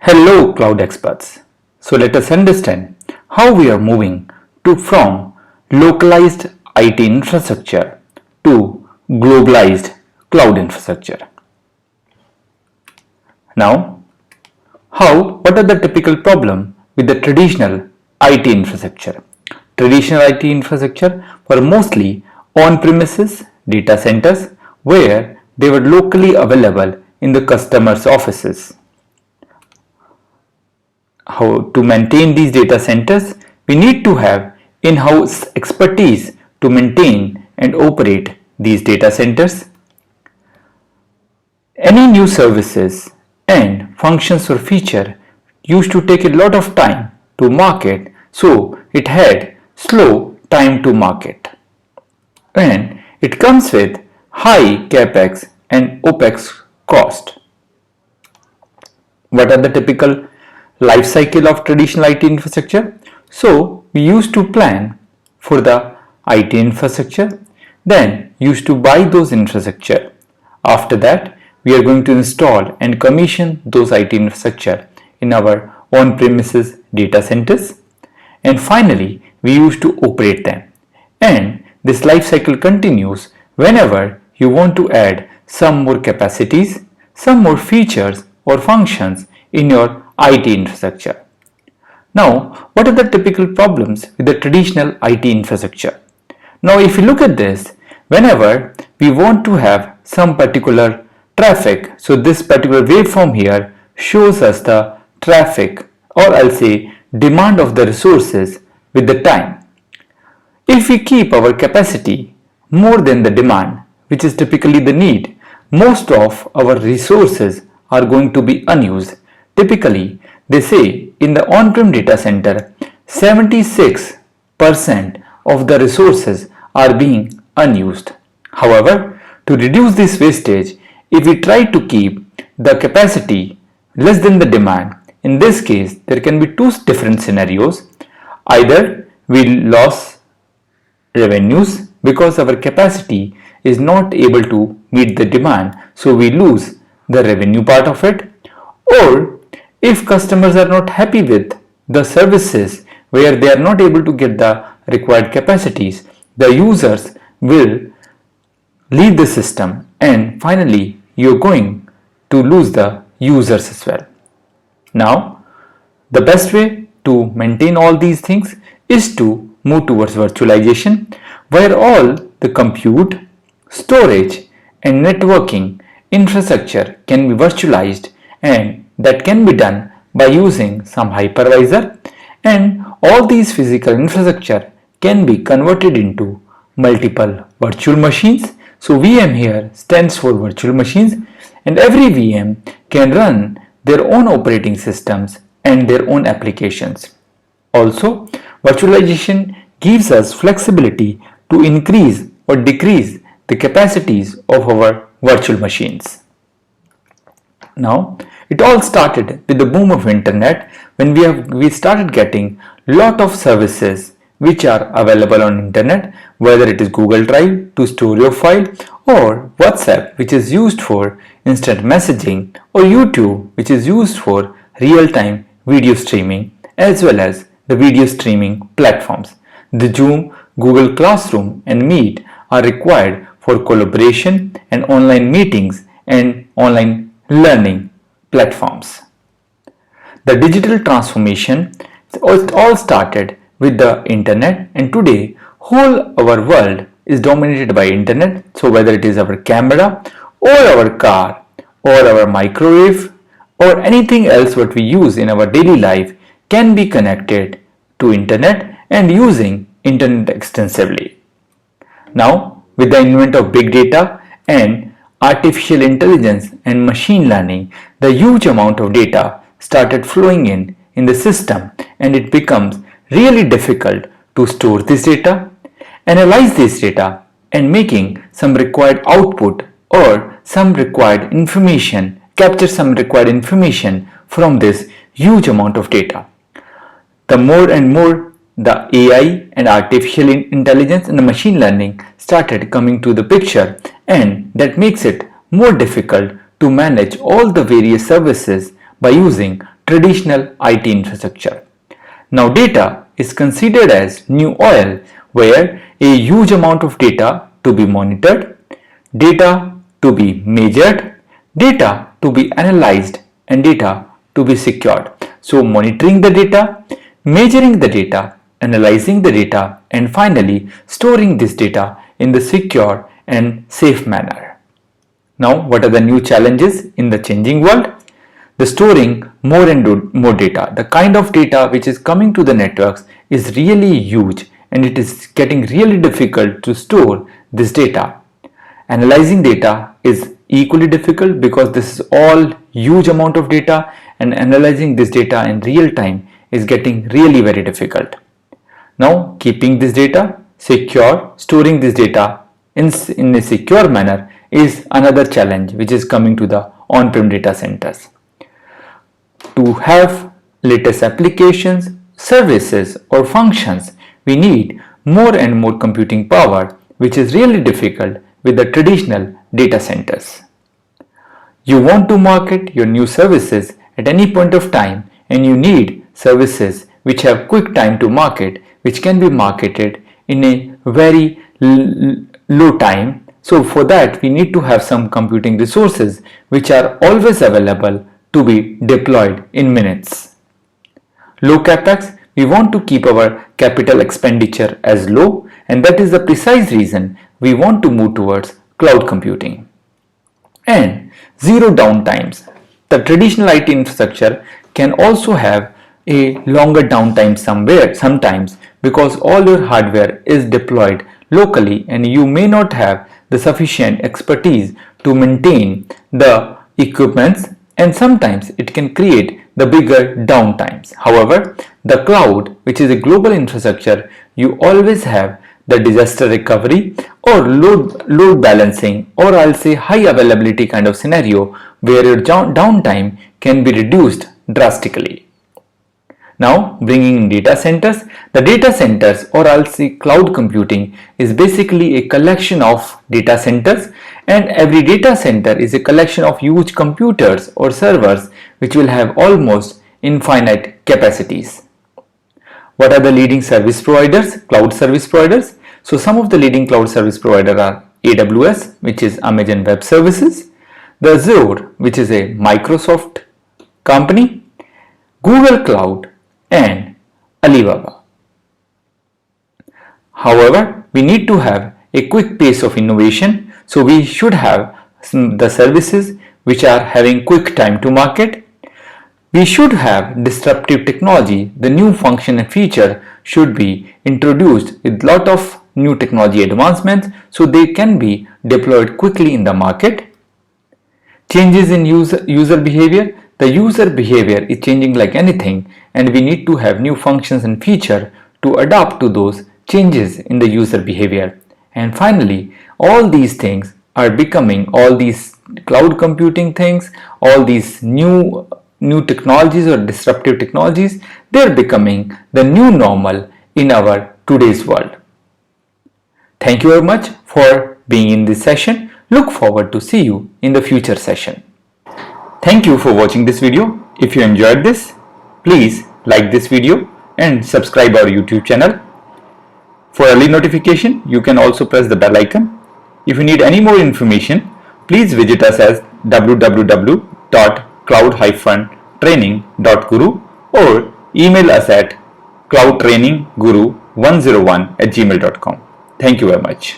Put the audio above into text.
Hello cloud experts. So let us understand how we are moving from localized IT infrastructure to globalized cloud infrastructure. Now, what are the typical problem with the traditional IT infrastructure? Traditional IT infrastructure were mostly on-premises data centers where they were locally available in the customer's offices. How to maintain these data centers? We need to have in-house expertise to maintain and operate these data centers. Any new services and functions or feature used to take a lot of time to market, so it had slow time to market. And it comes with high capex and opex cost. What are the typical life cycle of traditional IT infrastructure? So we used to plan for the IT infrastructure, then used to buy those infrastructure. After that, we are going to install and commission those IT infrastructure in our on-premises data centers, and finally we used to operate them. And this life cycle continues whenever you want to add some more capacities, some more features or functions in your IT infrastructure. Now, what are the typical problems with the traditional IT infrastructure? Now, if you look at this, whenever we want to have some particular traffic, so this particular waveform here shows us the traffic, or I'll say demand of the resources with the time. If we keep our capacity more than the demand, which is typically the need, most of our resources are going to be unused. Typically, they say in the on-prem data center, 76% of the resources are being unused. However, to reduce this wastage, if we try to keep the capacity less than the demand, in this case, there can be two different scenarios. Either we lose revenues because our capacity is not able to meet the demand, so we lose the revenue part of it, or if customers are not happy with the services where they are not able to get the required capacities, the users will leave the system, and finally you're going to lose the users as well. Now, the best way to maintain all these things is to move towards virtualization, where all the compute, storage and networking infrastructure can be virtualized, and that can be done by using some hypervisor, and all these physical infrastructure can be converted into multiple virtual machines. So VM here stands for virtual machines, and every VM can run their own operating systems and their own applications. Also, virtualization gives us flexibility to increase or decrease the capacities of our virtual machines. Now, it all started with the boom of internet, when we started getting lot of services which are available on internet, whether it is Google Drive to store your file, or WhatsApp, which is used for instant messaging, or YouTube, which is used for real-time video streaming, as well as the video streaming platforms. The Zoom, Google Classroom and Meet are required for collaboration and online meetings and online learning platforms. The digital transformation, it all started with the internet, and today whole our world is dominated by internet. So whether it is our camera or our car or our microwave or anything else what we use in our daily life can be connected to internet and using internet extensively. Now, with the advent of big data and artificial intelligence and machine learning, the huge amount of data started flowing in the system, and it becomes really difficult to store this data, analyze this data, and making some required output or some required information, capture some required information from this huge amount of data. The more and more the AI and artificial intelligence and the machine learning started coming to the picture, and that makes it more difficult to manage all the various services by using traditional IT infrastructure. Now data is considered as new oil, where a huge amount of data to be monitored, data to be measured, data to be analyzed, and data to be secured. So monitoring the data, measuring the data, analyzing the data, and finally storing this data in the secure and safe manner. Now, what are the new challenges in the changing world? The storing more and more data. The kind of data which is coming to the networks is really huge, and it is getting really difficult to store this data. Analyzing data is equally difficult because this is all huge amount of data, and analyzing this data in real time is getting really very difficult. Now, keeping this data secure, storing this data in a secure manner is another challenge which is coming to the on-prem data centers. To have latest applications, services or functions, we need more and more computing power, which is really difficult with the traditional data centers. You want to market your new services at any point of time, and you need services which have quick time to market, which can be marketed in a very low time. So for that we need to have some computing resources which are always available to be deployed in minutes. Low capex, we want to keep our capital expenditure as low, and that is the precise reason we want to move towards cloud computing. And zero downtimes. The traditional IT infrastructure can also have a longer downtime sometimes because all your hardware is deployed locally and you may not have the sufficient expertise to maintain the equipments, and sometimes it can create the bigger downtimes. However, the cloud, which is a global infrastructure, you always have the disaster recovery or load balancing, or I'll say high availability kind of scenario where your downtime can be reduced drastically. Now, bringing in data centers, the data centers, or I'll say cloud computing, is basically a collection of data centers, and every data center is a collection of huge computers or servers which will have almost infinite capacities. What are the leading service providers, cloud service providers? So some of the leading cloud service providers are AWS, which is Amazon Web Services, the Azure, which is a Microsoft company, Google Cloud, and Alibaba. However, we need to have a quick pace of innovation, so we should have the services which are having quick time to market. We should have disruptive technology. The new function and feature should be introduced with lot of new technology advancements so they can be deployed quickly in the market. Changes in user behavior. The user behavior is changing like anything, and we need to have new functions and feature to adapt to those changes in the user behavior. And finally, all these things are becoming, all these cloud computing things, all these new technologies or disruptive technologies, they're becoming the new normal in our today's world. Thank you very much for being in this session. Look forward to see you in the future session. Thank you for watching this video. If you enjoyed this, please like this video and subscribe our YouTube channel. For early notification, you can also press the bell icon. If you need any more information, please visit us at www.cloud-training.guru or email us at cloudtrainingguru101@gmail.com. Thank you very much.